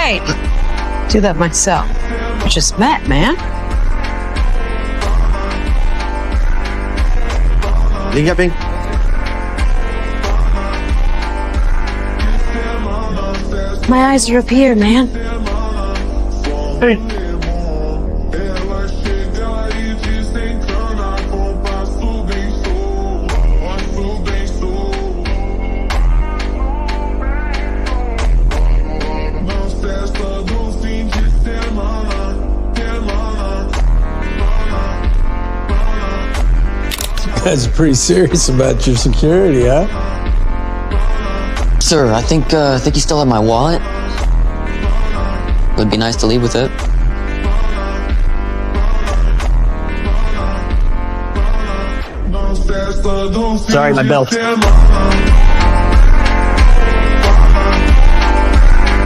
Hey, do that myself. We just met, man. Liga, My eyes are up here, man. Hey. That's pretty serious about your security, huh? Sir, I think you still have my wallet. Would be nice to leave with it. Sorry, my belt.